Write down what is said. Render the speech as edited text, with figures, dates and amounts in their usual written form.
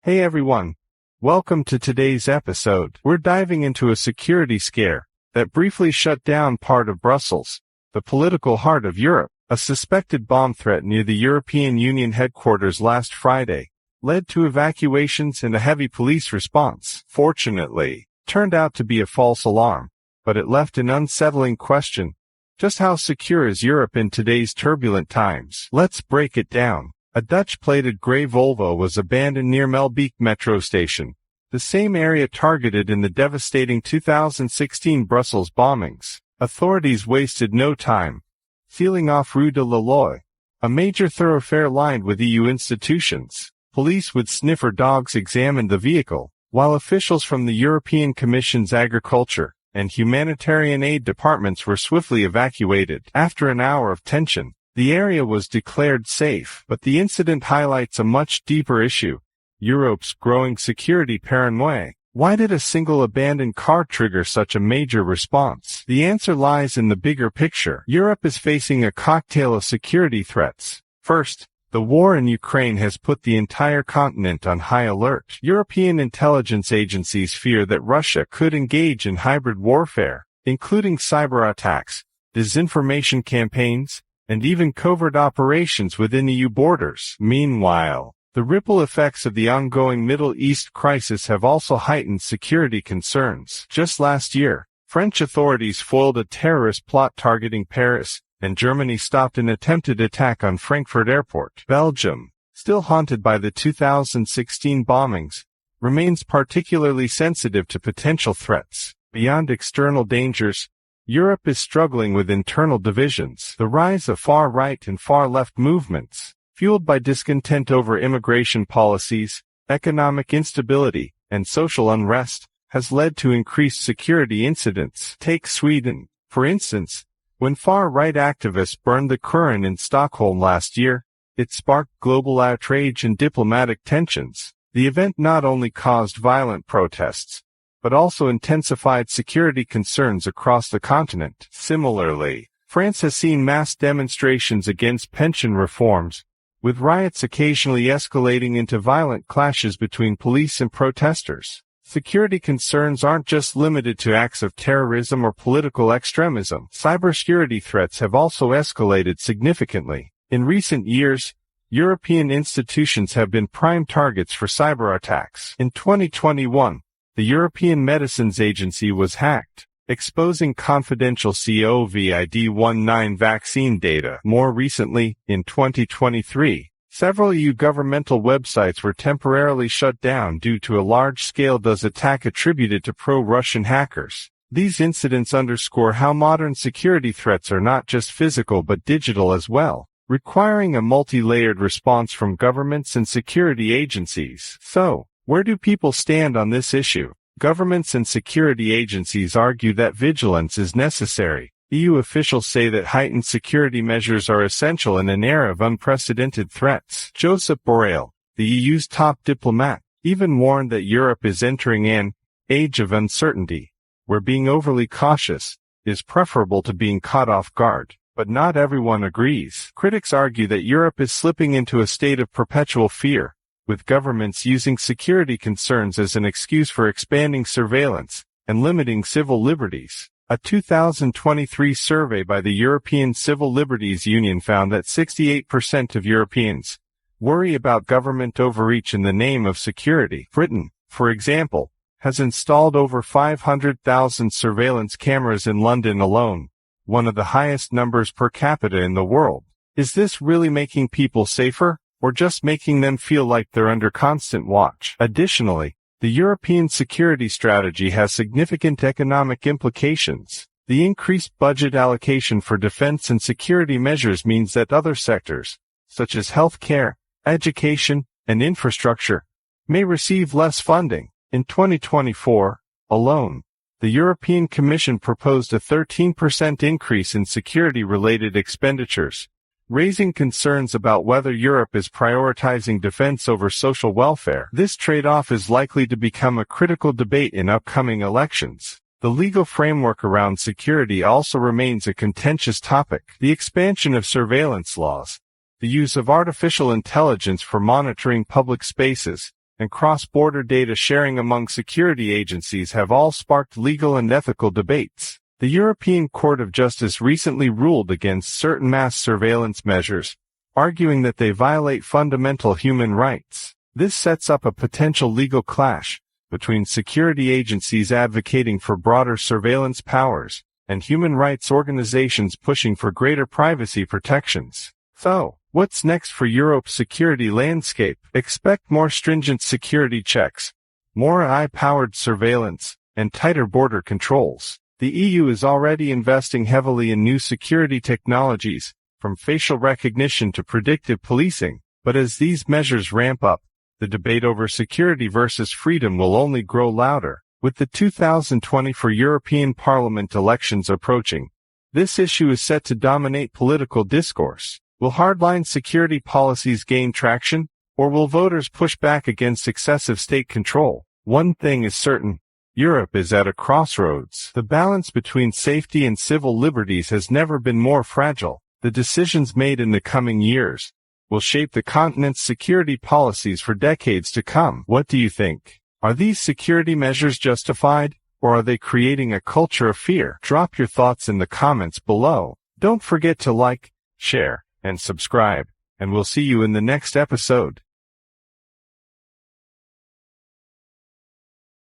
Hey everyone, welcome to today's episode. We're diving into a security scare that briefly shut down part of Brussels, the political heart of Europe. A suspected bomb threat near the European Union headquarters last Friday led to evacuations and a heavy police response. Fortunately, it turned out to be a false alarm, but it left an unsettling question. Just how secure is Europe in today's turbulent times? Let's break it down. A Dutch-plated grey Volvo was abandoned near Melbeek metro station, the same area targeted in the devastating 2016 Brussels bombings. Authorities wasted no time, sealing off Rue de la Loi, a major thoroughfare lined with EU institutions. Police with sniffer dogs examined the vehicle, while officials from the European Commission's Agriculture and Humanitarian Aid departments were swiftly evacuated. After an hour of tension, the area was declared safe, but the incident highlights a much deeper issue: Europe's growing security paranoia. Why did a single abandoned car trigger such a major response? The answer lies in the bigger picture. Europe is facing a cocktail of security threats. First, the war in Ukraine has put the entire continent on high alert. European intelligence agencies fear that Russia could engage in hybrid warfare, including cyber attacks, disinformation campaigns, and even covert operations within EU borders. Meanwhile, the ripple effects of the ongoing Middle East crisis have also heightened security concerns. Just last year, French authorities foiled a terrorist plot targeting Paris, and Germany stopped an attempted attack on Frankfurt Airport. Belgium, still haunted by the 2016 bombings, remains particularly sensitive to potential threats. Beyond external dangers, Europe is struggling with internal divisions. The rise of far-right and far-left movements, fueled by discontent over immigration policies, economic instability, and social unrest, has led to increased security incidents. Take Sweden, for instance. When far-right activists burned the Koran in Stockholm last year, it sparked global outrage and diplomatic tensions. The event not only caused violent protests, but also intensified security concerns across the continent. Similarly, France has seen mass demonstrations against pension reforms, with riots occasionally escalating into violent clashes between police and protesters. Security concerns aren't just limited to acts of terrorism or political extremism. Cybersecurity threats have also escalated significantly. In recent years, European institutions have been prime targets for cyber attacks. In 2021, the European Medicines Agency was hacked, exposing confidential COVID-19 vaccine data. More recently, in 2023, several EU governmental websites were temporarily shut down due to a large-scale DDoS attack attributed to pro-Russian hackers. These incidents underscore how modern security threats are not just physical but digital as well, requiring a multi-layered response from governments and security agencies. So, where do people stand on this issue? Governments and security agencies argue that vigilance is necessary. EU officials say that heightened security measures are essential in an era of unprecedented threats. Josep Borrell, the EU's top diplomat, even warned that Europe is entering an age of uncertainty, where being overly cautious is preferable to being caught off guard. But not everyone agrees. Critics argue that Europe is slipping into a state of perpetual fear, with governments using security concerns as an excuse for expanding surveillance and limiting civil liberties. A 2023 survey by the European Civil Liberties Union found that 68% of Europeans worry about government overreach in the name of security. Britain, for example, has installed over 500,000 surveillance cameras in London alone, one of the highest numbers per capita in the world. Is this really making people safer, or just making them feel like they're under constant watch? Additionally, the European security strategy has significant economic implications. The increased budget allocation for defense and security measures means that other sectors, such as healthcare, education, and infrastructure, may receive less funding. In 2024, alone, the European Commission proposed a 13% increase in security-related expenditures, raising concerns about whether Europe is prioritizing defense over social welfare. This trade-off is likely to become a critical debate in upcoming elections. The legal framework around security also remains a contentious topic. The expansion of surveillance laws, the use of artificial intelligence for monitoring public spaces, and cross-border data sharing among security agencies have all sparked legal and ethical debates. The European Court of Justice recently ruled against certain mass surveillance measures, arguing that they violate fundamental human rights. This sets up a potential legal clash between security agencies advocating for broader surveillance powers and human rights organizations pushing for greater privacy protections. So, what's next for Europe's security landscape? Expect more stringent security checks, more AI-powered surveillance, and tighter border controls. The EU is already investing heavily in new security technologies, from facial recognition to predictive policing, but as these measures ramp up, the debate over security versus freedom will only grow louder. With the 2024 European Parliament elections approaching, this issue is set to dominate political discourse. Will hardline security policies gain traction, or will voters push back against excessive state control? One thing is certain. Europe is at a crossroads. The balance between safety and civil liberties has never been more fragile. The decisions made in the coming years will shape the continent's security policies for decades to come. What do you think? Are these security measures justified, or are they creating a culture of fear? Drop your thoughts in the comments below. Don't forget to like, share, and subscribe, and we'll see you in the next episode.